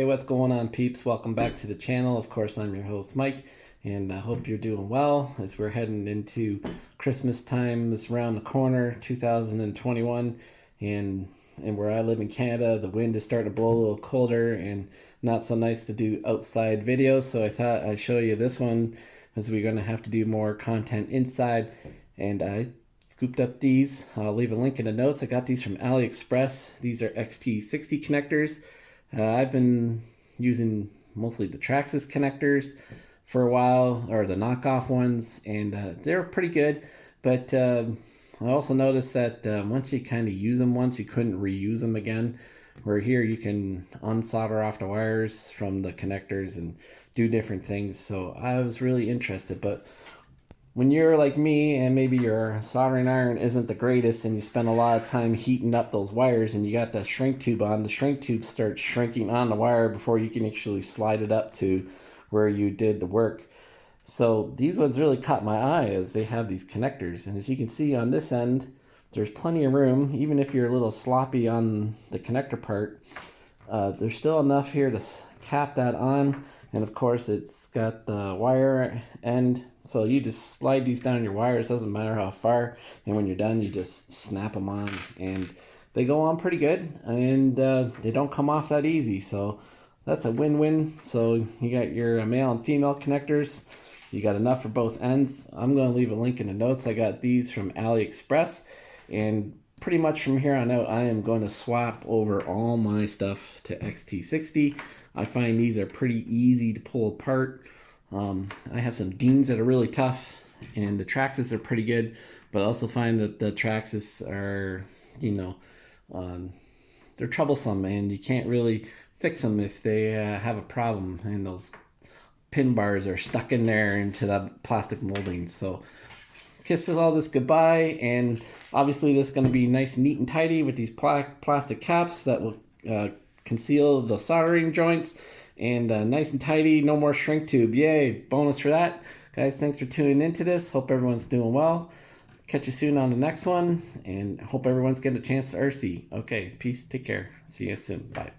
what's going on, peeps? Welcome back to the channel. Of course, I'm your host, Mike, and I hope you're doing well as we're heading into Christmas time. It's around the corner, 2021, and where I live in Canada, the wind is starting to blow a little colder and not so nice to do outside videos, so I thought I'd show you this one as we're going to have to do more content inside. And I scooped up these. I'll leave a link in the notes. I got these from AliExpress. These are XT60 connectors. I've been using mostly the Traxxas connectors for a while, or the knockoff ones, and they're pretty good. But I also noticed that once you kind of use them once, you couldn't reuse them again. Where here you can unsolder off the wires from the connectors and do different things. So I was really interested. But when you're like me and maybe your soldering iron isn't the greatest and you spend a lot of time heating up those wires and you got the shrink tube on, the shrink tube starts shrinking on the wire before you can actually slide it up to where you did the work. So these ones really caught my eye as they have these connectors. And as you can see on this end, there's plenty of room. Even if you're a little sloppy on the connector part, there's still enough here to cap that on. And of course, it's got the wire end, so you just slide these down your wires, doesn't matter how far, and when you're done, you just snap them on, and they go on pretty good, and they don't come off that easy, so that's a win-win. So you got your male and female connectors, you got enough for both ends. I'm going to leave a link in the notes. I got these from AliExpress, and pretty much from here on out, I am going to swap over all my stuff to XT60. I find these are pretty easy to pull apart. I have some Deans that are really tough, and the Traxxas are pretty good, but I also find that the Traxxas are, they're troublesome, and you can't really fix them if they have a problem, and those pin bars are stuck in there into that plastic molding. So kisses all this goodbye, and obviously this is going to be nice, neat, and tidy with these plastic caps that will conceal the soldering joints, and nice and tidy, no more shrink tube. Yay, bonus for that. Guys, thanks for tuning into this. Hope everyone's doing well. Catch you soon on the next one, and hope everyone's getting a chance to RC. Okay, peace, take care. See you soon. Bye.